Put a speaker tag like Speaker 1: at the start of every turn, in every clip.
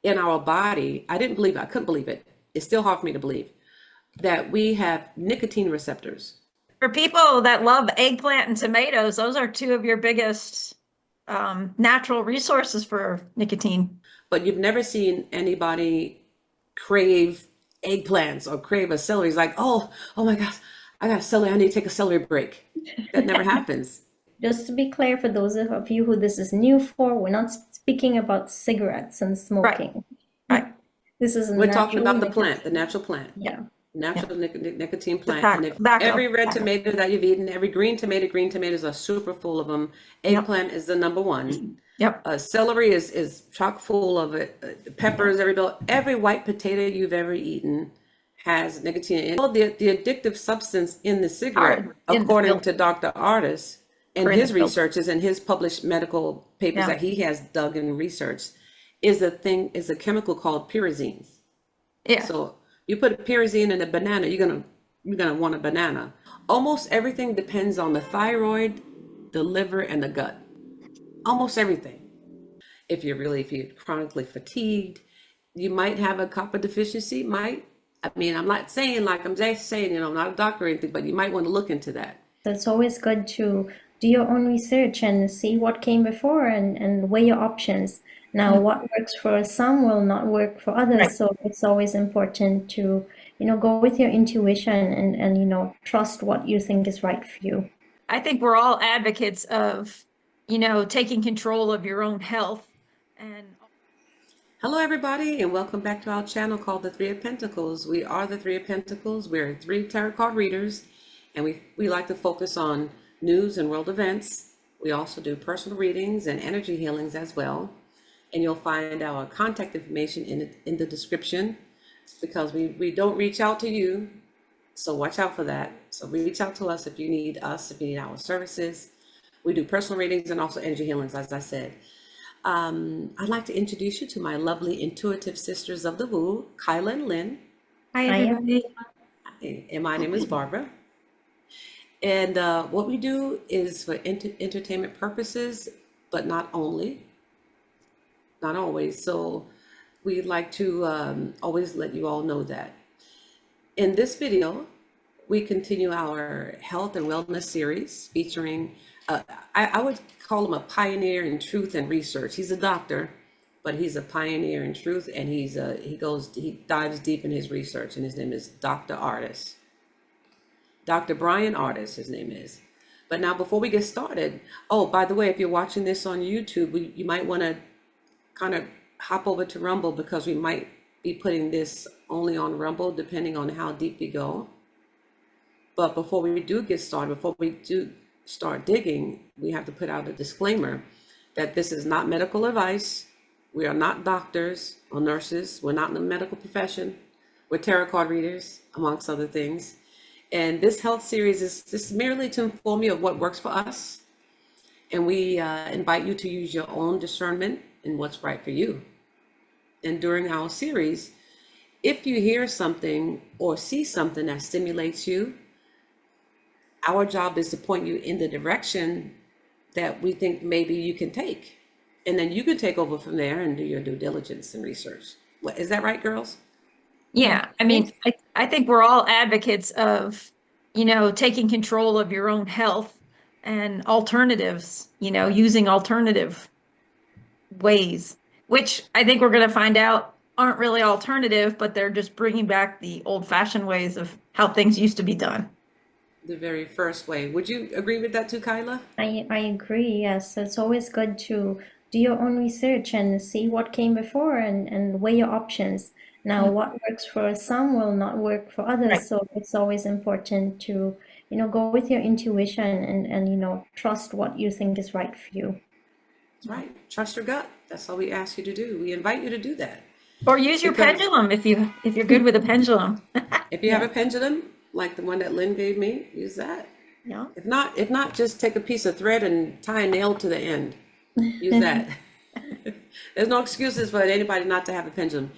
Speaker 1: in our body. I didn't believe it. I couldn't believe it. It's still hard for me to believe that we have nicotine receptors.
Speaker 2: For people that love eggplant and tomatoes, those are two of your biggest natural resources for nicotine.
Speaker 1: But you've never seen anybody crave eggplants or crave a celery. It's like, oh my gosh, I got a celery. I need to take a celery break. That never happens.
Speaker 3: Just to be clear, for those of you who this is new for, we're not speaking about cigarettes and smoking.
Speaker 2: Right.
Speaker 3: This is
Speaker 1: We're talking about the plant, the natural plant.
Speaker 3: Yeah.
Speaker 1: Natural nicotine plant. And if every red tomato that you've eaten, every green tomatoes are super full of them. Eggplant is the number one.
Speaker 2: Yep.
Speaker 1: Celery is chock full of it. Peppers, every white potato you've ever eaten has nicotine in it. All the addictive substance in the cigarette, according to Dr. Ardis and his researches and his published medical papers that he has dug and researched, is a chemical called pyrazines.
Speaker 2: Yeah.
Speaker 1: So you put a pyrazine in a banana, you're gonna want a banana. Almost everything depends on the thyroid, the liver, and the gut. Almost everything. If you're chronically fatigued, you might have a copper deficiency. I'm not saying, I'm just saying, I'm not a doctor or anything, but you might want to look into that.
Speaker 3: It's always good to do your own research and see what came before and weigh your options. Now, what works for some will not work for others. Right. So it's always important to, go with your intuition and trust what you think is right for you.
Speaker 2: I think we're all advocates of, taking control of your own health. And
Speaker 1: hello, everybody, and welcome back to our channel called The Three of Pentacles. We are the Three of Pentacles. We're 3 tarot card readers, and we like to focus on news and world events. We also do personal readings and energy healings as well. And you'll find our contact information in the description, because we don't reach out to you. So watch out for that. So reach out to us if you need our services. We do personal readings and also energy healings, as I said. I'd like to introduce you to my lovely intuitive sisters of the Woo, Kaila and Lynn.
Speaker 2: Hi, everybody.
Speaker 1: And my name is Barbara. And what we do is for entertainment purposes, but not always. So we'd like to always let you all know that. In this video, we continue our health and wellness series featuring, I would call him a pioneer in truth and research. He's a doctor, but he's a pioneer in truth, and he dives deep in his research, and his name is Dr. Ardis. Dr. Brian Ardis, his name is. But now, before we get started, by the way, if you're watching this on YouTube, you might want to kind of hop over to Rumble, because we might be putting this only on Rumble depending on how deep we go. But before we do get started, before we do start digging, we have to put out a disclaimer that this is not medical advice. We are not doctors or nurses. We're not in the medical profession. We're tarot card readers, amongst other things. And this health series is just merely to inform you of what works for us. And we invite you to use your own discernment in what's right for you. And during our series, if you hear something or see something that stimulates you, our job is to point you in the direction that we think maybe you can take. And then you can take over from there and do your due diligence and research. Is that right, girls?
Speaker 2: Yeah. I think we're all advocates of, taking control of your own health and alternatives, using alternative ways, which I think we're going to find out aren't really alternative, but they're just bringing back the old-fashioned ways of how things used to be done.
Speaker 1: The very first way. Would you agree with that too, Kaila?
Speaker 3: I agree, yes. It's always good to do your own research and see what came before and weigh your options. Now, what works for some will not work for others. Right. So it's always important to, go with your intuition and trust what you think is right for you.
Speaker 1: That's right. Trust your gut. That's all we ask you to do. We invite you to do that.
Speaker 2: Or use your pendulum if you're good with a pendulum.
Speaker 1: If you have a pendulum, like the one that Lynn gave me, use that.
Speaker 2: Yeah.
Speaker 1: If not, just take a piece of thread and tie a nail to the end. Use that. There's no excuses for anybody not to have a pendulum.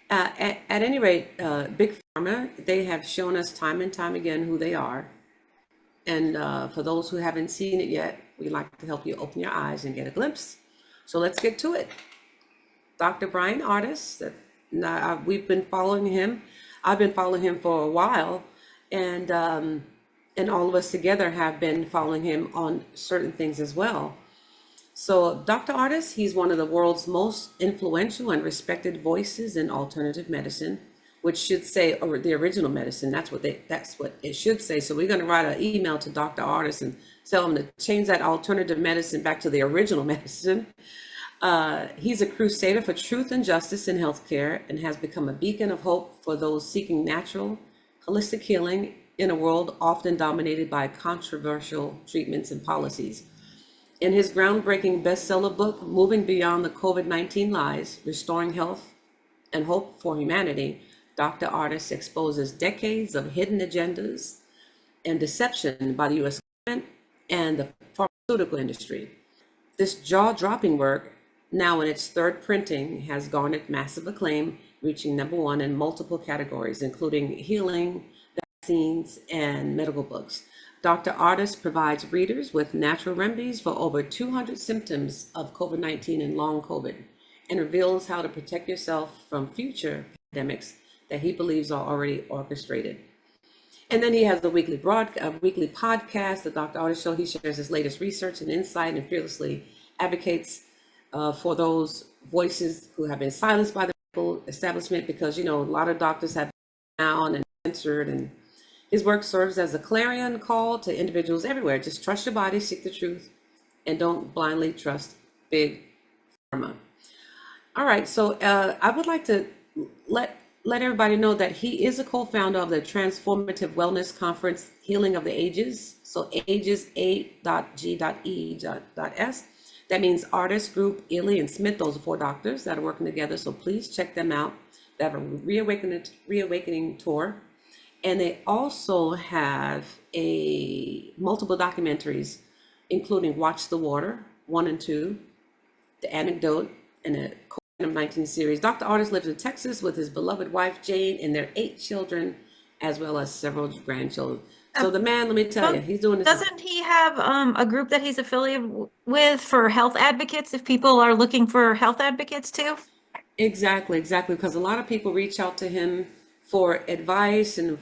Speaker 1: At any rate, Big Pharma, they have shown us time and time again who they are. And for those who haven't seen it yet, we'd like to help you open your eyes and get a glimpse. So let's get to it. Dr. Brian Ardis. We've been following him. I've been following him for a while, and all of us together have been following him on certain things as well. So Dr. Ardis, he's one of the world's most influential and respected voices in alternative medicine, which should say, or the original medicine. That's what it should say. So we're going to write an email to Dr. Ardis and tell him to change that alternative medicine back to the original medicine. He's a crusader for truth and justice in healthcare and has become a beacon of hope for those seeking natural, holistic healing in a world often dominated by controversial treatments and policies. In his groundbreaking bestseller book, Moving Beyond the COVID-19 Lies, Restoring Health and Hope for Humanity, Dr. Ardis exposes decades of hidden agendas and deception by the U.S. government and the pharmaceutical industry. This jaw-dropping work, now in its third printing, has garnered massive acclaim, reaching #1 in multiple categories, including healing, vaccines, and medical books. Dr. Ardis provides readers with natural remedies for over 200 symptoms of COVID-19 and long COVID, and reveals how to protect yourself from future pandemics that he believes are already orchestrated. And then he has a weekly podcast, the Dr. Ardis Show. He shares his latest research and insight and fearlessly advocates for those voices who have been silenced by the medical establishment, because, a lot of doctors have been down and censored, and his work serves as a clarion call to individuals everywhere. Just trust your body, seek the truth, and don't blindly trust big pharma. All right, so I would like to let everybody know that he is a co-founder of the Transformative Wellness Conference, Healing of the Ages. So ages, A.G.E.S. That means Ardis Group, Ely, and Smith. Those are 4 doctors that are working together. So please check them out. They have a reawakening tour. And they also have multiple documentaries, including Watch the Water 1 and 2, The Anecdote, and the COVID-19 series. Dr. Ardis lives in Texas with his beloved wife, Jane, and their 8 children, as well as several grandchildren. So the man, let me tell you, he's doing this.
Speaker 2: Doesn't he have a group that he's affiliated with for health advocates, if people are looking for health advocates too?
Speaker 1: Exactly, because a lot of people reach out to him for advice and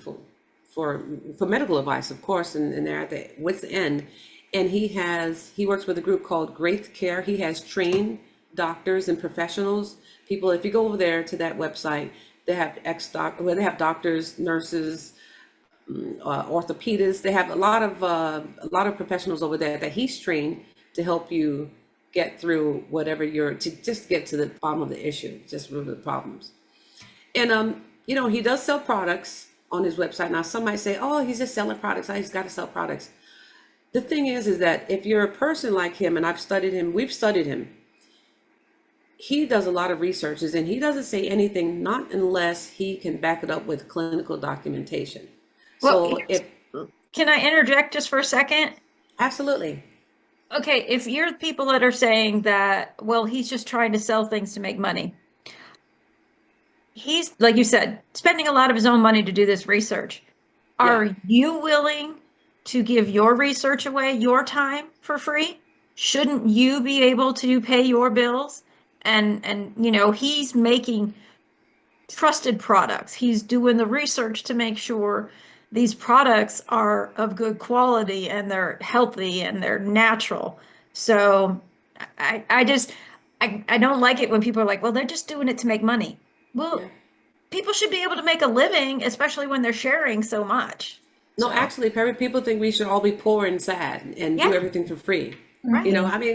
Speaker 1: for medical advice, of course, and they're at the wit's end. And he works with a group called Great Care. He has trained doctors and professionals. People, if you go over there to that website, they have they have doctors, nurses, orthopedists. They have a lot of professionals over there that he's trained to help you get through whatever to just get to the bottom of the issue, just root of the problems. And he does sell products on his website. Now, some might say, "Oh, he's just selling products. He's got to sell products." The thing is that if you're a person like him, and we've studied him, he does a lot of researches, and he doesn't say anything not unless he can back it up with clinical documentation.
Speaker 2: Well, can I interject just for a second?
Speaker 1: Absolutely.
Speaker 2: Okay, if you're the people that are saying that, well, he's just trying to sell things to make money. He's, like you said, spending a lot of his own money to do this research. Are you willing to give your research away, your time, for free? Shouldn't you be able to pay your bills? And he's making trusted products. He's doing the research to make sure these products are of good quality and they're healthy and they're natural. So I don't like it when people are like, well, they're just doing it to make money. Well, people should be able to make a living, especially when they're sharing so much.
Speaker 1: No, actually, people think we should all be poor and sad and do everything for free.
Speaker 2: Right.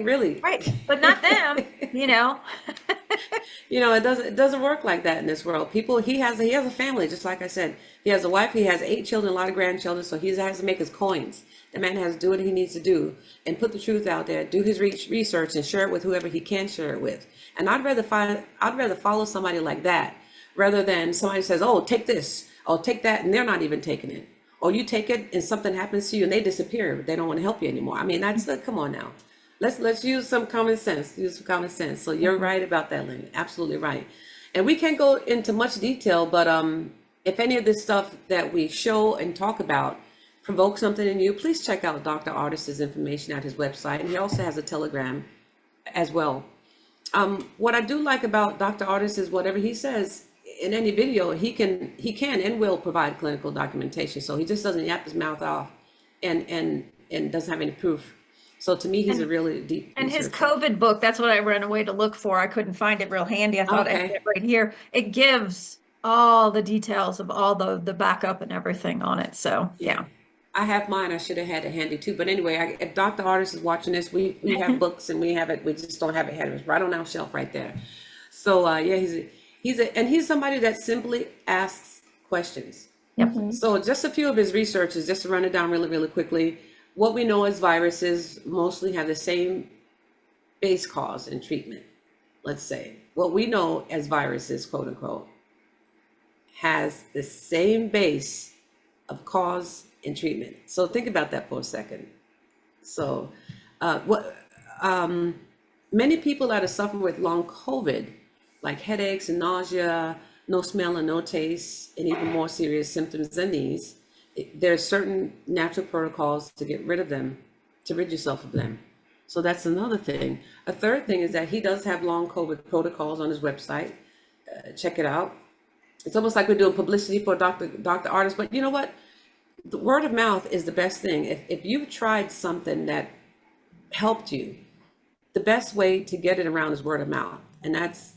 Speaker 1: Really.
Speaker 2: Right. But not them,
Speaker 1: It doesn't work like that in this world. He has a family, just like I said. He has a wife, he has 8 children, a lot of grandchildren, so he has to make his coins. The man has to do what he needs to do and put the truth out there, do his research and share it with whoever he can share it with. And I'd rather follow somebody like that rather than somebody says, "Oh, take this, oh, take that," and they're not even taking it. Or you take it and something happens to you and they disappear. They don't want to help you anymore. I mean, that's come on now. Let's use some common sense. So you're right about that, Lynn. Absolutely right. And we can't go into much detail, but if any of this stuff that we show and talk about provokes something in you, please check out Dr. Ardis's information at his website. And he also has a Telegram as well. What I do like about Dr. Ardis is whatever he says in any video, he can and will provide clinical documentation. So he just doesn't yap his mouth off and doesn't have any proof. So to me, he's a really deep
Speaker 2: And his
Speaker 1: researcher.
Speaker 2: COVID book, that's what I ran away to look for. I couldn't find it real handy. I thought I had it right here. It gives all the details of all the backup and everything on it. So yeah.
Speaker 1: I have mine. I should have had it handy too. But anyway, if Dr. Ardis is watching this, we have books and we have it. We just don't have it handy. It's right on our shelf right there. So yeah, he's somebody that simply asks questions.
Speaker 2: Yep.
Speaker 1: So just a few of his researches, just to run it down really, really quickly. What we know as viruses mostly have the same base cause and treatment. Let's say what we know as viruses, quote unquote, has the same base of cause and treatment. So think about that for a second. So many people that are suffering with long COVID, like headaches and nausea, no smell and no taste, and even more serious symptoms than these, there's certain natural protocols to get rid of them, to rid yourself of them. So that's another thing. A third thing is that he does have long COVID protocols on his website. Check it out. It's almost like we're doing publicity for Dr. Ardis, but you know what? The word of mouth is the best thing. If you've tried something that helped you, the best way to get it around is word of mouth. And that's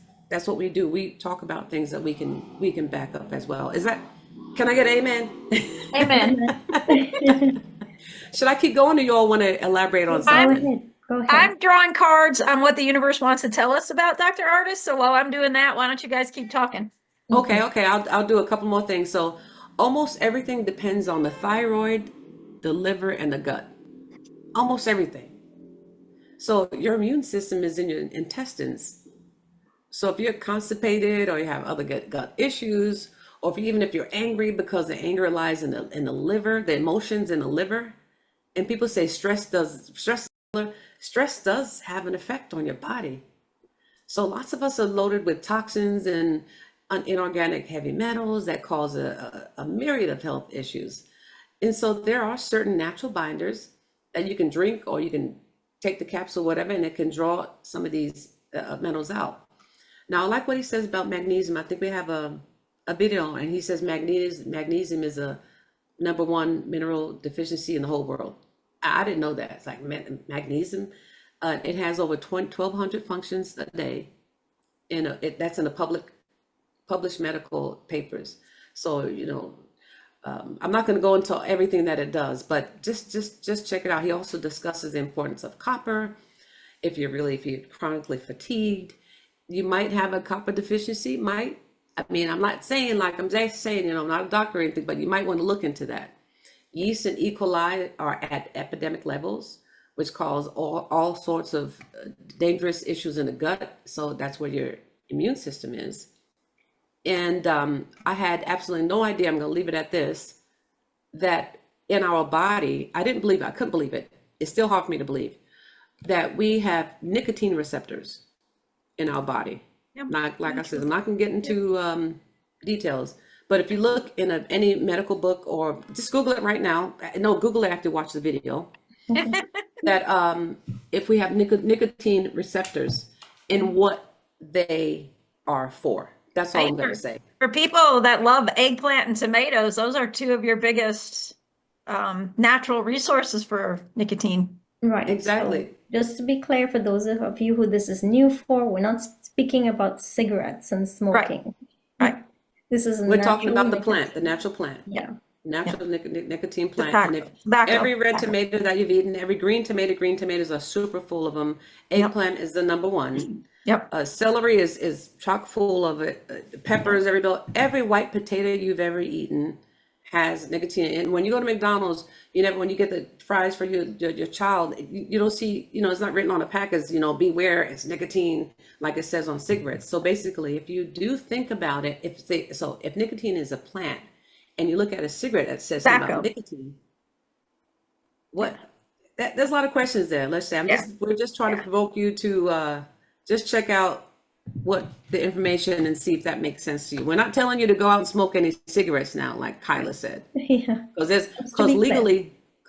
Speaker 1: what we do. We talk about things that we can back up as well. Can I get amen?
Speaker 2: Amen.
Speaker 1: Should I keep going or you all want to elaborate on something?
Speaker 3: Go ahead.
Speaker 2: I'm drawing cards on what the universe wants to tell us about Dr. Ardis. So while I'm doing that, why don't you guys keep talking?
Speaker 1: Okay. I'll do a couple more things. So almost everything depends on the thyroid, the liver, and the gut. Almost everything. So your immune system is in your intestines. So if you're constipated or you have other gut issues, or even if you're angry because the anger lies in the liver, the emotions in the liver, and people say stress does have an effect on your body. So lots of us are loaded with toxins and inorganic heavy metals that cause a myriad of health issues. And so there are certain natural binders that you can drink or you can take the capsule, whatever, and it can draw some of these metals out. Now, I like what he says about magnesium. I think we have a video, and he says magnesium is a #1 mineral deficiency in the whole world. I didn't know that. It's like magnesium. It has over 1,200 functions a day. That's in the published medical papers. So, I'm not going to go into everything that it does, but just check it out. He also discusses the importance of copper. If you're chronically fatigued, you might have a copper deficiency. I'm not saying I'm just saying, I'm not a doctor or anything, but you might want to look into that. Yeast and E. coli are at epidemic levels, which cause all sorts of dangerous issues in the gut. So that's where your immune system is. And I had absolutely no idea, I'm going to leave it at this, that in our body, I couldn't believe it. It's still hard for me to believe that we have nicotine receptors in our body. Yep. Like I said, I'm not going to get into details, but if you look in any medical book or just Google it right now, no, Google it after you watch the video, that if we have nicotine receptors and what they are for. That's all I'm going to say.
Speaker 2: For people that love eggplant and tomatoes, those are two of your biggest natural resources for nicotine.
Speaker 3: Right.
Speaker 1: Exactly.
Speaker 3: So just to be clear, for those of you who this is new for, we're not speaking about cigarettes and smoking.
Speaker 2: Right.
Speaker 3: This is
Speaker 1: we're talking about the plant, the natural plant.
Speaker 3: Yeah.
Speaker 1: Natural nicotine plant. And if every red tomato that you've eaten, every green tomatoes are super full of them. Eggplant is the #1.
Speaker 2: Yep.
Speaker 1: Celery is chock full of it. Peppers, every white potato you've ever eaten has nicotine. And when you go to McDonald's, when you get the fries for your child, you don't see, it's not written on a pack as, beware, it's nicotine, like it says on cigarettes. So basically, if you do think about it, if nicotine is a plant, and you look at a cigarette that says something about nicotine, there's a lot of questions there. Let's say we're just trying to provoke you to just check out what the information and see if that makes sense to you. We're not telling you to go out and smoke any cigarettes now, like Kaila said.
Speaker 3: Yeah.
Speaker 1: Because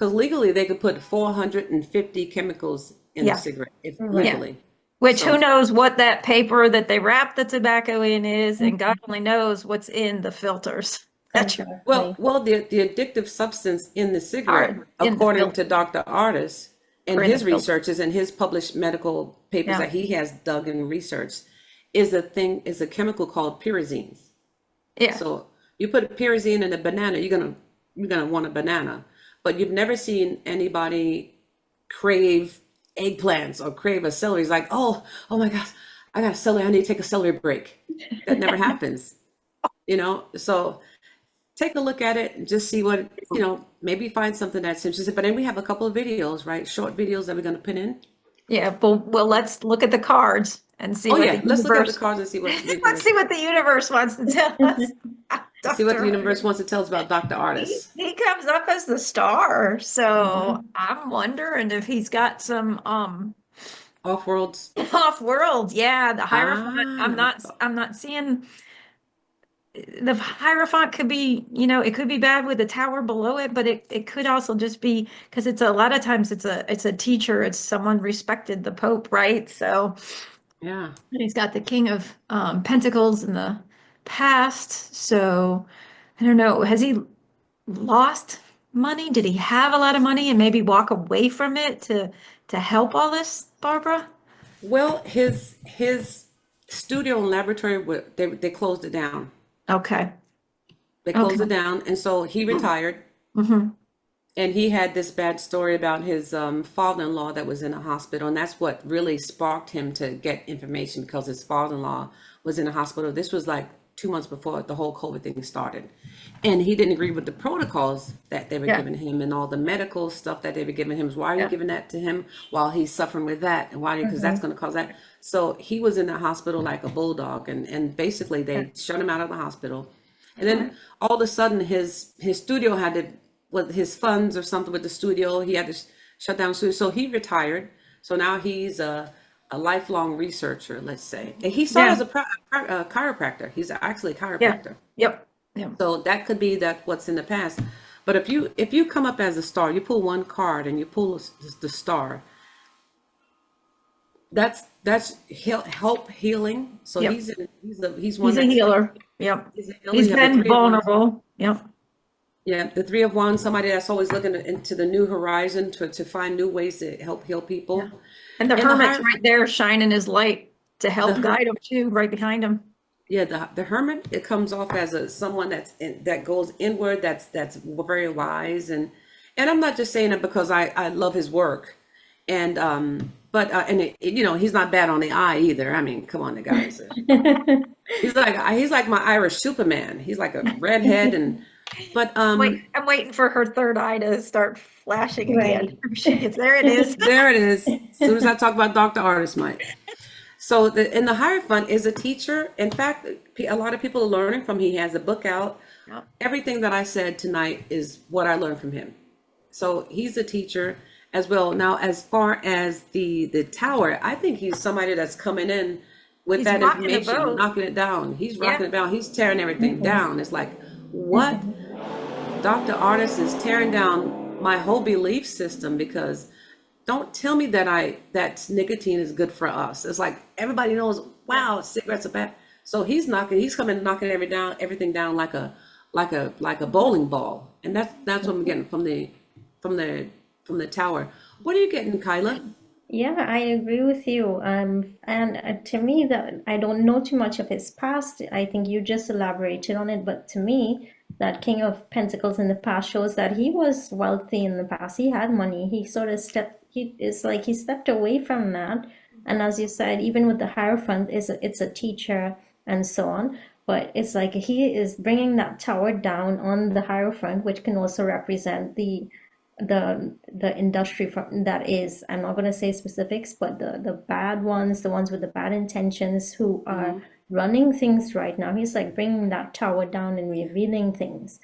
Speaker 1: legally they could put 450 chemicals in a cigarette legally.
Speaker 2: Which who
Speaker 1: So
Speaker 2: knows what that paper that they wrap the tobacco in is, and God only knows what's in the filters that you
Speaker 3: Exactly.
Speaker 1: the addictive substance in the cigarette,
Speaker 2: are in the
Speaker 1: according
Speaker 2: filter
Speaker 1: to Dr. Ardis and
Speaker 2: or in the
Speaker 1: his
Speaker 2: filter.
Speaker 1: researches and his published medical papers
Speaker 2: Yeah.
Speaker 1: that he has dug and researched, is a chemical called pyrazines.
Speaker 2: Yeah.
Speaker 1: So you put pyrazine in a banana, you're gonna want a banana, but you've never seen anybody crave eggplants or crave a celery. It's like, oh my gosh, I got a celery. I need to take a celery break. That never happens, you know. So take a look at it and just see what, maybe find something that's interesting. But then we have a couple of videos, right? Short videos that we're going to put in.
Speaker 2: Yeah. Well, let's look at the cards and see
Speaker 1: Oh
Speaker 2: what the
Speaker 1: yeah, let's look at the
Speaker 2: universe
Speaker 1: cards and see what the
Speaker 2: let's see
Speaker 1: universe,
Speaker 2: what the universe wants to tell us.
Speaker 1: see what the
Speaker 2: Dr.
Speaker 1: universe wants to tell us about Dr. Artis.
Speaker 2: He comes up as the star, so I'm wondering if he's got some
Speaker 1: Off worlds.
Speaker 2: off world. Yeah, the Hierophant.
Speaker 1: Ah,
Speaker 2: I'm not seeing the Hierophant could be, it could be bad with the tower below it, but it could also just be because it's a lot of times it's a teacher, it's someone respected, the Pope, right? So
Speaker 1: yeah.
Speaker 2: and he's got the King of Pentacles in the past. So I don't know. Has he lost money? Did he have a lot of money and maybe walk away from it to help all this, Barbara?
Speaker 1: Well, his studio and laboratory they closed it down.
Speaker 2: Okay.
Speaker 1: They
Speaker 2: Okay.
Speaker 1: closed it down, and so he retired.
Speaker 2: Hmm.
Speaker 1: And he had this bad story about his father-in-law that was in a hospital, and that's what really sparked him to get information because his father-in-law was in a hospital. This was like 2 months before the whole COVID thing started, and he didn't agree with the protocols that they were
Speaker 2: Yeah.
Speaker 1: giving him and all the medical stuff that they were giving him. Why are you
Speaker 2: Yeah.
Speaker 1: giving that to him while he's suffering with that? And why? Because that's
Speaker 3: Mhm.
Speaker 1: going to cause that. So he was in the hospital like a bulldog, and basically
Speaker 2: Yeah.
Speaker 1: they shut him out of the hospital, and then all of a sudden his studio had to, with his funds or something with the studio, he had to shut down the studio. So he retired. So now he's a lifelong researcher, let's say. And he started
Speaker 2: Yeah.
Speaker 1: as a chiropractor. He's actually a
Speaker 2: Yeah.
Speaker 1: chiropractor.
Speaker 2: Yep. Yeah.
Speaker 1: So that could be that what's in the past. But if you come up as a star, you pull one card and you pull the star. That's help healing. So
Speaker 2: Yep.
Speaker 1: he's one
Speaker 2: He's a
Speaker 1: that's
Speaker 2: healer. Yep.
Speaker 1: he's a healer.
Speaker 2: He's
Speaker 1: You have the
Speaker 2: been
Speaker 1: Three of Wands.
Speaker 2: vulnerable. Yep.
Speaker 1: Yeah, the Three of Wands, somebody that's always looking into the new horizon to find new ways to help heal people.
Speaker 2: Yeah. And the
Speaker 1: And the
Speaker 2: hermit's
Speaker 1: higher,
Speaker 2: right there shining his light to
Speaker 1: the
Speaker 2: help
Speaker 1: her,
Speaker 2: guide him too, right behind him.
Speaker 1: yeah, the hermit, it comes off as someone that goes inward, that's very wise, and I'm not just saying it because I love his work, and he's not bad on the eye either. I mean, come on, the guy's he's like my Irish Superman. He's like a redhead, but
Speaker 2: Wait, I'm waiting for her third eye to start flashing again.
Speaker 3: Right.
Speaker 2: She gets there. It is.
Speaker 1: there it is. As soon as I talk about Dr. Artist Mike. So in the Hierophant is a teacher. In fact, a lot of people are learning from him. He has a book out.
Speaker 2: Yep.
Speaker 1: Everything that I said tonight is what I learned from him. So he's a teacher as well. Now, as far as the tower, I think he's somebody that's coming in with
Speaker 2: He's
Speaker 1: that
Speaker 2: rocking the
Speaker 1: information,
Speaker 2: boat.
Speaker 1: knocking it down. He's
Speaker 2: Yeah.
Speaker 1: rocking it down. He's tearing everything down. It's like, what? Dr. Artist is tearing down my whole belief system because don't tell me that nicotine is good for us. It's like everybody knows, wow, cigarettes are bad. So he's coming knocking everything down like a bowling ball. And that's what I'm getting from the tower. What are you getting, Kyla?
Speaker 3: Yeah, I agree with you. And to me, that I don't know too much of his past. I think you just elaborated on it, but to me, that King of Pentacles in the past shows that he was wealthy in the past. He had money. He sort of he stepped away from that. And as you said, even with the Hierophant, it's a teacher and so on. But it's like he is bringing that tower down on the Hierophant, which can also represent the industry that is, I'm not going to say specifics, but the bad ones, the ones with the bad intentions who are running things right now. He's like bringing that tower down and revealing things.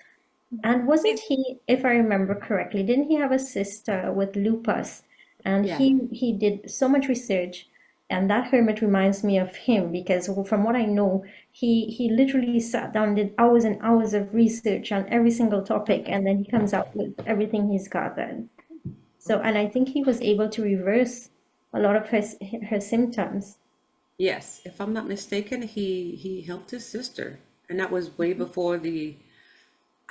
Speaker 3: And wasn't he, if I remember correctly, didn't he have a sister with lupus? And
Speaker 1: Yeah.
Speaker 3: he did so much research, and that hermit reminds me of him because from what I know, he literally sat down and did hours and hours of research on every single topic, and then he comes out with everything he's gathered. So, and I think he was able to reverse a lot of her symptoms.
Speaker 1: Yes, if I'm not mistaken, he helped his sister, and that was way before the.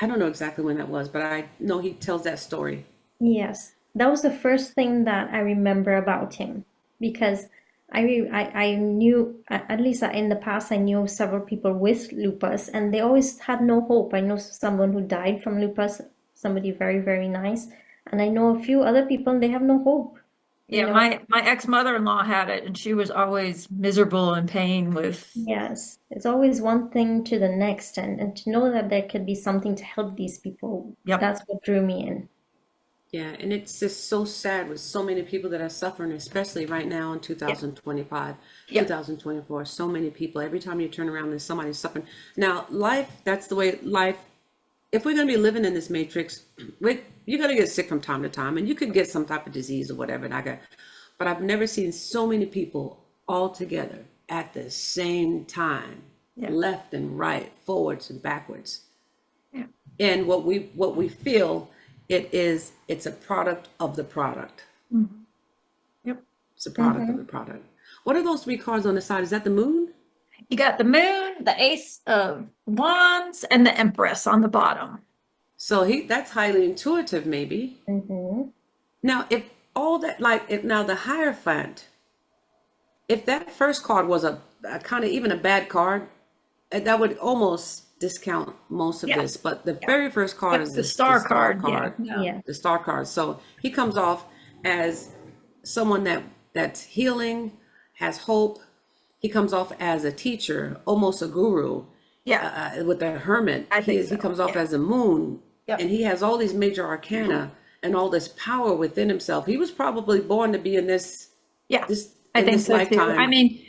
Speaker 1: I don't know exactly when that was, but I know he tells that story.
Speaker 3: Yes, that was the first thing that I remember about him because I knew at least in the past I knew several people with lupus and they always had no hope. I know someone who died from lupus, somebody very, very nice, and I know a few other people and they have no hope, you
Speaker 2: Yeah,
Speaker 3: know.
Speaker 2: my ex-mother-in-law had it and she was always miserable in pain with,
Speaker 3: Yes, it's always one thing to the next, and to know that there could be something to help these people,
Speaker 2: yep,
Speaker 3: that's what drew me in.
Speaker 1: Yeah, and it's just so sad with so many people that are suffering, especially right now in
Speaker 2: yep,
Speaker 1: 2025,
Speaker 2: yep,
Speaker 1: 2024. So many people. Every time you turn around, there's somebody suffering. Now, life, that's the way life, if we're going to be living in this matrix, you're going to get sick from time to time, and you could get some type of disease or whatever. But I've never seen so many people all together at the same time,
Speaker 2: yeah,
Speaker 1: left and right, forwards and backwards.
Speaker 2: yeah.
Speaker 1: And what we feel it's a product of the product.
Speaker 2: Mhm. Yep.
Speaker 1: It's a product of
Speaker 3: Mm-hmm.
Speaker 1: the product. What are those three cards on the side? Is that the moon?
Speaker 2: You got the moon, the ace of wands, and the empress on the bottom.
Speaker 1: So that's highly intuitive, maybe.
Speaker 3: Mm-hmm.
Speaker 1: Now, if all that, like, if now the Hierophant, if that first card was a kind of even a bad card, that would almost discount most of
Speaker 2: Yeah,
Speaker 1: this. But the
Speaker 2: yeah.
Speaker 1: very first card
Speaker 2: But
Speaker 1: is
Speaker 2: the
Speaker 1: the
Speaker 2: star
Speaker 1: star
Speaker 2: card, yeah,
Speaker 1: card,
Speaker 2: no.
Speaker 3: Yeah.
Speaker 1: the star card. So he comes off as someone that's healing, has hope. He comes off as a teacher, almost a guru,
Speaker 2: Yeah,
Speaker 1: with a hermit.
Speaker 2: I think
Speaker 1: He
Speaker 2: so.
Speaker 1: comes off
Speaker 2: Yeah.
Speaker 1: as a moon, and
Speaker 2: Yep.
Speaker 1: he has all these major arcana and all this power within himself. He was probably born to be in this
Speaker 2: Yeah,
Speaker 1: this
Speaker 2: I
Speaker 1: in
Speaker 2: think
Speaker 1: this
Speaker 2: so too. I
Speaker 1: lifetime.
Speaker 2: mean,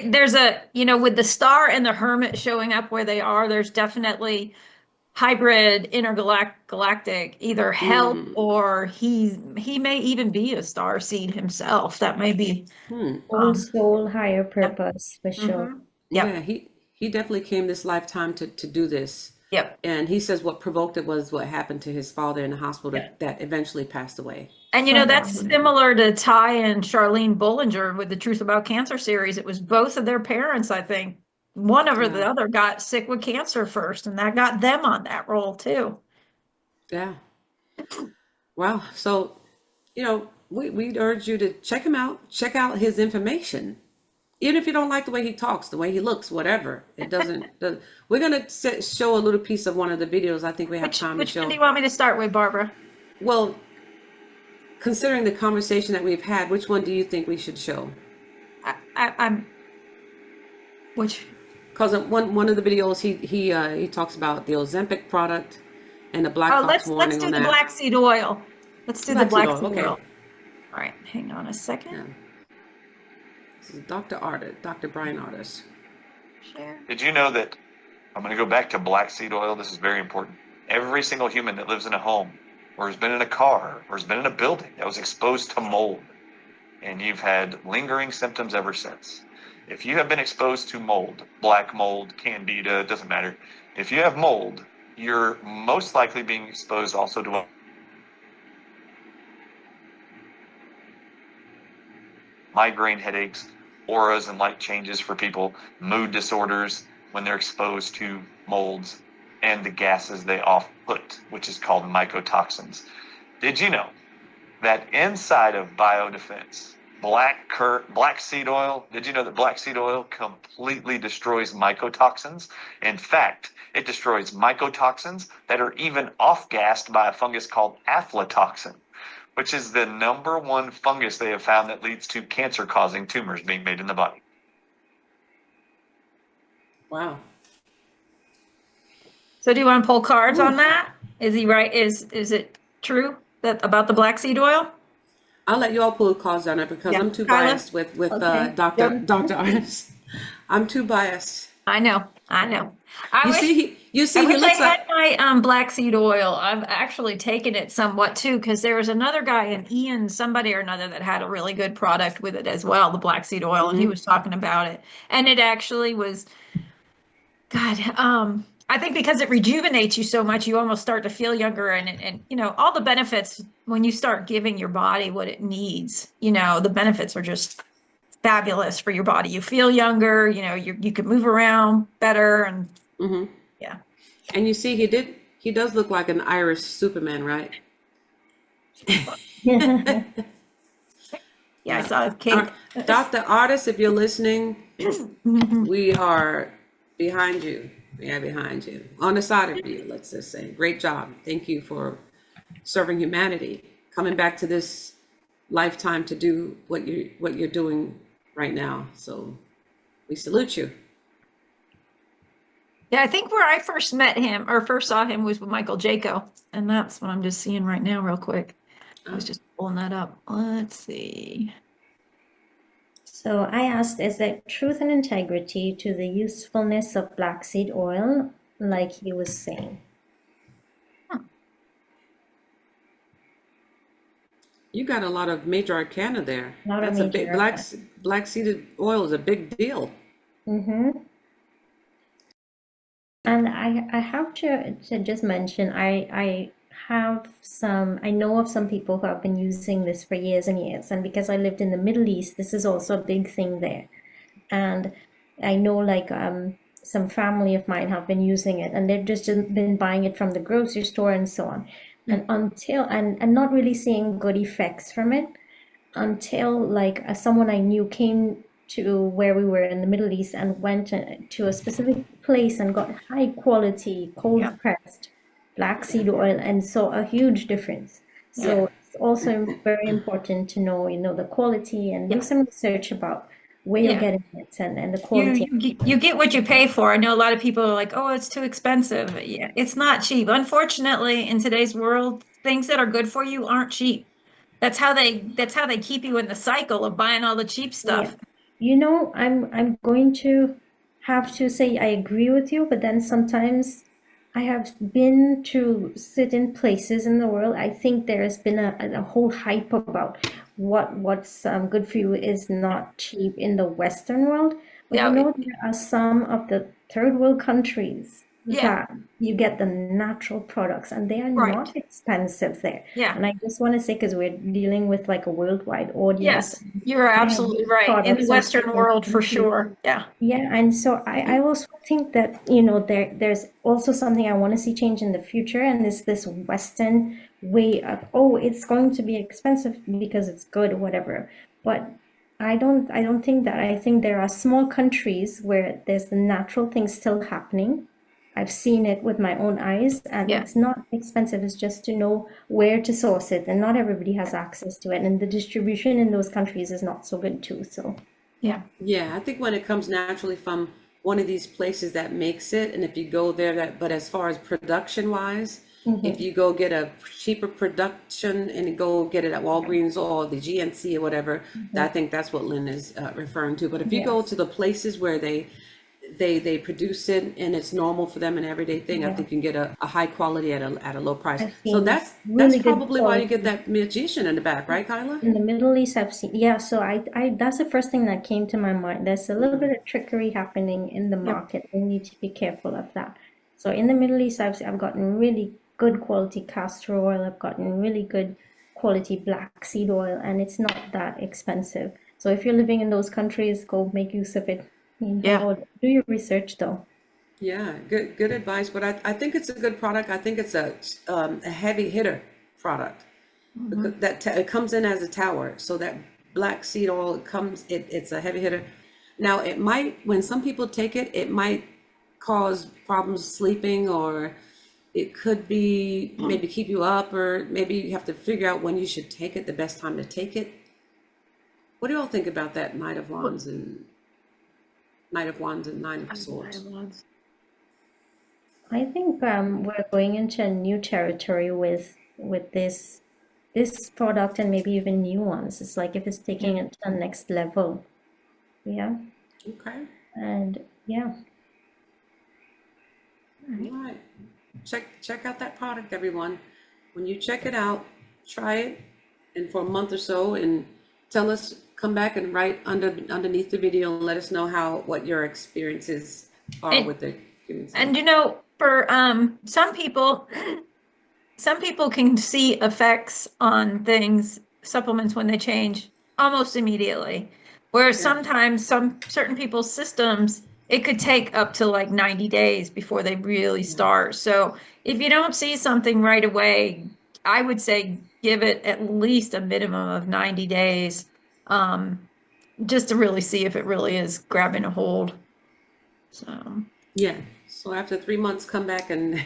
Speaker 2: there's a, with the star and the hermit showing up where they are, there's definitely hybrid intergalactic either help or he may even be a star seed himself. That may be.
Speaker 3: Old
Speaker 2: Um,
Speaker 3: soul, higher
Speaker 2: yep.
Speaker 3: purpose for sure.
Speaker 1: Yeah,
Speaker 2: Yep.
Speaker 1: he definitely came this lifetime to do this.
Speaker 2: Yep.
Speaker 1: And he says what provoked it was what happened to his father in the hospital
Speaker 2: Yep.
Speaker 1: that eventually passed away.
Speaker 2: And that's similar to Ty and Charlene Bollinger with the Truth About Cancer series. It was both of their parents, I think. One over
Speaker 1: Yeah.
Speaker 2: the other got sick with cancer first, and that got them on that roll too.
Speaker 1: Yeah. Wow. So, we urge you to check him out, check out his information. Even if you don't like the way he talks, the way he looks, whatever, it we're going to show a little piece of one of the videos. I think we have time to
Speaker 2: Which one do
Speaker 1: show.
Speaker 2: you want me to start with, Barbara?
Speaker 1: Well, considering the conversation that we've had, which one do you think we should show?
Speaker 2: I'm which
Speaker 1: Because one of the videos he talks about the Ozempic product and the black
Speaker 2: oh
Speaker 1: box
Speaker 2: let's
Speaker 1: warning
Speaker 2: do
Speaker 1: on
Speaker 2: the
Speaker 1: that.
Speaker 2: black seed oil. Let's do the
Speaker 1: Black seed
Speaker 2: black
Speaker 1: oil,
Speaker 2: seed
Speaker 1: okay.
Speaker 2: oil. All right, hang on a second.
Speaker 1: Yeah. This is Dr. Brian Ardis.
Speaker 2: Share.
Speaker 4: Did you know that I'm going to go back to black seed oil? This is very important. Every single human that lives in a home or has been in a car or has been in a building that was exposed to mold, and you've had lingering symptoms ever since. If you have been exposed to mold, black mold, candida, it doesn't matter. If you have mold, you're most likely being exposed also to migraine headaches, auras and light changes for people, mood disorders when they're exposed to molds, and the gases they off-put, which is called mycotoxins. Did you know that inside of biodefense, black seed oil, did you know that black seed oil completely destroys mycotoxins? In fact, it destroys mycotoxins that are even off-gassed by a fungus called aflatoxin, which is the #1 fungus they have found that leads to cancer-causing tumors being made in the body.
Speaker 1: Wow.
Speaker 2: So do you want to pull cards
Speaker 1: Ooh.
Speaker 2: on that? Is he right? Is it true that about the black seed oil?
Speaker 1: I'll let you all pull cards on it because
Speaker 2: Yeah.
Speaker 1: I'm too
Speaker 2: Kaila?
Speaker 1: biased with
Speaker 3: Okay.
Speaker 1: Dr. Ardis. I'm too biased.
Speaker 2: I know. I
Speaker 1: You
Speaker 2: wish
Speaker 1: see, he
Speaker 2: I wish
Speaker 1: looks
Speaker 2: I
Speaker 1: like.
Speaker 2: had my black seed oil. I've actually taken it somewhat too, because there was another guy, an Ian, somebody or another, that had a really good product with it as well, the black seed oil, and he was talking about it. And it actually was, God, I think because it rejuvenates you so much, you almost start to feel younger, and you know, all the benefits when you start giving your body what it needs, you know, the benefits are just fabulous for your body. You feel younger, you know, you can move around better, and yeah.
Speaker 1: And you see, he does look like an Irish Superman, right?
Speaker 2: Yeah, I saw his cape.
Speaker 1: Dr. Ardis, if you're listening, we are behind you. We are behind you. On the side of you, let's just say. Great job. Thank you for serving humanity. Coming back to this lifetime to do what you're doing right now. So we salute you.
Speaker 2: Yeah, I think where I first met him or first saw him was with Michael Jaco, and that's what I'm just seeing right now real quick. I was just pulling that up. Let's see.
Speaker 3: So I asked, is there truth and integrity to the usefulness of black seed oil, like he was saying?
Speaker 1: You got a lot of major arcana there.
Speaker 3: A lot of
Speaker 1: That's a
Speaker 3: major
Speaker 1: big black seeded oil is a big deal.
Speaker 3: Mm-hmm. And I have to just mention, I know of some people who have been using this for years and years. And because I lived in the Middle East, this is also a big thing there. And I know like some family of mine have been using it, and they've just been buying it from the grocery store and so on. And and not really seeing good effects from it until like someone I knew came to where we were in the Middle East and went to a specific place and got high quality cold pressed black seed oil and saw a huge difference. So it's also very important to know, you know, the quality and do some research about where you're getting it and the quality.
Speaker 2: You get what you pay for. I know a lot of people are like, oh, it's too expensive. Yeah, it's not cheap. Unfortunately, in today's world, things that are good for you aren't cheap. That's how they keep you in the cycle of buying all the cheap stuff.
Speaker 3: Yeah. You know, I'm going to have to say I agree with you, but then sometimes I have been to certain places in the world. I think there has been a whole hype about what's good for you is not cheap in the Western world. But
Speaker 2: Yeah.
Speaker 3: you know, there are some of the third world countries that you get the natural products and they are not expensive there.
Speaker 2: Yeah.
Speaker 3: And I just want to say, because we're dealing with like a worldwide audience.
Speaker 2: Yes, you're absolutely right. In the Western world, for sure. Yeah.
Speaker 3: Yeah, and so I also think that, you know, there's also something I want to see change in the future, and this Western way of, oh, it's going to be expensive because it's good or whatever. But I don't think that. I think there are small countries where there's the natural things still happening. I've seen it with my own eyes, and it's not expensive. It's just to know where to source it, and not everybody has access to it, and the distribution in those countries is not so good too. So
Speaker 2: Yeah.
Speaker 1: Yeah, I think when it comes naturally from one of these places that makes it, and if you go there, but as far as production wise, if you go get a cheaper production and go get it at Walgreens or the GNC or whatever, I think that's what Lynn is referring to. But if you go to the places where they produce it and it's normal for them, an everyday thing, I think you can get a high quality at a low price. So that's probably why you get that magician in the back, right, Kaila?
Speaker 3: in the Middle East, I've seen, so I that's the first thing that came to my mind. There's a little bit of trickery happening in the market. We need to be careful of that. So in the Middle East, I've gotten really good quality castor oil. I've gotten really good quality black seed oil, and it's not that expensive. So if you're living in those countries, go make use of it. Do your research though.
Speaker 1: Yeah, good advice. But I think it's a good product. I think it's a heavy hitter product. Because it comes in as a tower. So that black seed oil it's a heavy hitter. Now it might, when some people take it, it might cause problems sleeping, or it could be maybe keep you up, or maybe you have to figure out when you should take it, the best time to take it. What do y'all think about that Knight of Wands and Nine of Swords?
Speaker 3: I think we're going into a new territory with this product, and maybe even new ones. It's like if it's taking it to the next level. Yeah.
Speaker 1: Okay.
Speaker 3: And yeah.
Speaker 1: All right. Check out that product, everyone. When you check it out, try it, and for a month or so, and tell us. Come back and write underneath the video and let us know what your experiences are with it.
Speaker 2: And you know, for some people can see effects on things, supplements when they change almost immediately. Whereas
Speaker 1: Yeah.
Speaker 2: sometimes certain people's systems, it could take up to like 90 days before they really start. So if you don't see something right away, I would say give it at least a minimum of 90 days, just to really see if it really is grabbing a hold. So.
Speaker 1: Yeah. So after 3 months, come back and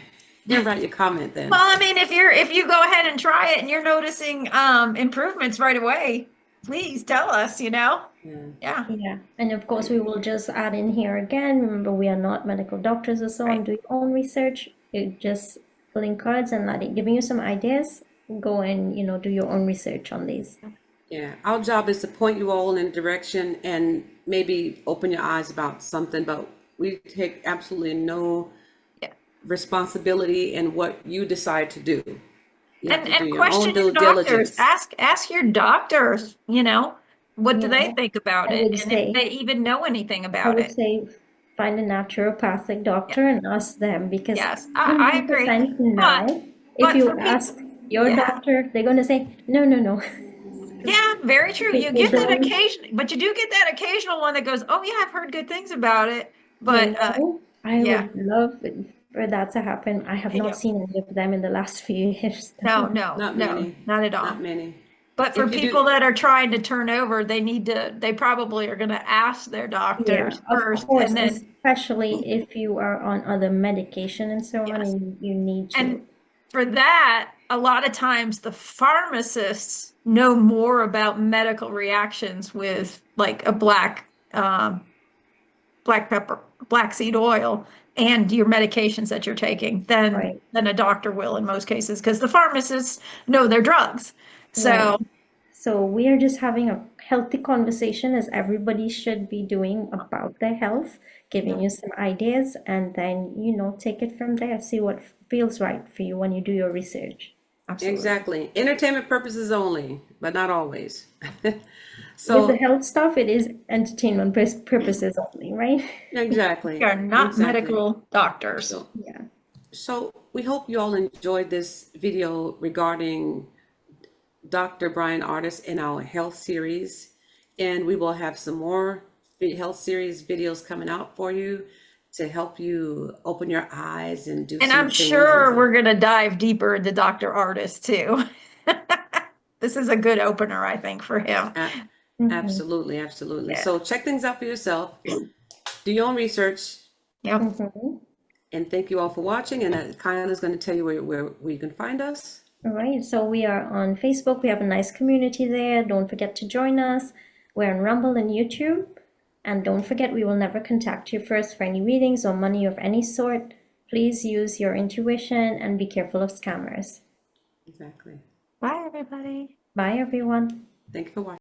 Speaker 1: write your comment then.
Speaker 2: Well, I mean, if you go ahead and try it and you're noticing improvements right away, please tell us,
Speaker 1: Yeah.
Speaker 2: Yeah.
Speaker 3: Yeah, and of course we will just add in here again. Remember, we are not medical doctors or so on.
Speaker 2: Right.
Speaker 3: Do your own research. You just pulling cards and giving you some ideas. Go and do your own research on these.
Speaker 1: Yeah. Our job is to point you all in a direction and maybe open your eyes about something, but we take absolutely no
Speaker 2: Yeah.
Speaker 1: responsibility in what you decide to do. You have to do
Speaker 2: And
Speaker 1: your own
Speaker 2: question
Speaker 1: due
Speaker 2: your doctors.
Speaker 1: diligence.
Speaker 2: Ask your doctors, what do they
Speaker 3: Yeah,
Speaker 2: think about
Speaker 3: I
Speaker 2: it?
Speaker 3: would
Speaker 2: And
Speaker 3: say,
Speaker 2: if they even know anything
Speaker 3: I
Speaker 2: about
Speaker 3: would
Speaker 2: it.
Speaker 3: say find a naturopathic
Speaker 2: Yeah.
Speaker 3: doctor and ask them, because
Speaker 2: Yes, I agree.
Speaker 3: 100%
Speaker 2: But
Speaker 3: now, if
Speaker 2: but
Speaker 3: you
Speaker 2: for
Speaker 3: ask
Speaker 2: people,
Speaker 3: your
Speaker 2: yeah.
Speaker 3: doctor, they're going to say, no, no, no.
Speaker 2: Yeah, very true. You
Speaker 3: They
Speaker 2: get that
Speaker 3: don't,
Speaker 2: occasion, but you do get that occasional one that goes, "Oh yeah, I've heard good things about it." But
Speaker 3: I
Speaker 2: yeah,
Speaker 3: would love for that to happen. I have not
Speaker 2: yeah.
Speaker 3: seen any of them in the last few years.
Speaker 2: No,
Speaker 1: Not many.
Speaker 2: not at all.
Speaker 1: Not many.
Speaker 2: But for
Speaker 1: If you
Speaker 2: people
Speaker 1: do,
Speaker 2: that are trying to turn over, they probably are going to ask their
Speaker 3: Yeah,
Speaker 2: doctors
Speaker 3: of
Speaker 2: first,
Speaker 3: course,
Speaker 2: and then
Speaker 3: especially if you are on other medication and so on,
Speaker 2: yes.
Speaker 3: and you need to.
Speaker 2: And for that, a lot of times the pharmacists know more about medical reactions with like a black pepper, black seed oil, and your medications that you're taking
Speaker 3: Right,
Speaker 2: than a doctor will in most cases, because the pharmacists know their drugs.
Speaker 3: right.
Speaker 2: So
Speaker 3: So we are just having a healthy conversation, as everybody should be doing, about their health, giving you some ideas, and then, take it from there. See what feels right for you when you do your research.
Speaker 2: absolutely.
Speaker 1: exactly. Entertainment purposes only, but not always.
Speaker 3: With the
Speaker 1: So,
Speaker 3: health stuff, it is entertainment purposes only, right?
Speaker 1: exactly.
Speaker 2: We are not
Speaker 1: Exactly.
Speaker 2: medical doctors.
Speaker 1: So,
Speaker 3: Yeah.
Speaker 1: so we hope you all enjoyed this video regarding Dr. Brian Ardis in our health series. And we will have some more health series videos coming out for you to help you open your eyes and do
Speaker 2: And
Speaker 1: some
Speaker 2: I'm
Speaker 1: things.
Speaker 2: sure we're going to dive deeper into Dr. Ardis too. This is a good opener, I think, for him.
Speaker 1: Absolutely, absolutely.
Speaker 2: Yeah.
Speaker 1: So check things out for yourself. Do your own research.
Speaker 2: Yep.
Speaker 3: Mhm.
Speaker 1: And thank you all for watching. And Kaila is going to tell you where you can find us.
Speaker 3: All right, so we are on Facebook. We have a nice community there. Don't forget to join us. We're on Rumble and YouTube. And don't forget, we will never contact you first for any readings or money of any sort. Please use your intuition and be careful of scammers.
Speaker 1: Exactly.
Speaker 2: Bye, everybody.
Speaker 3: Bye, everyone.
Speaker 1: Thank you for watching.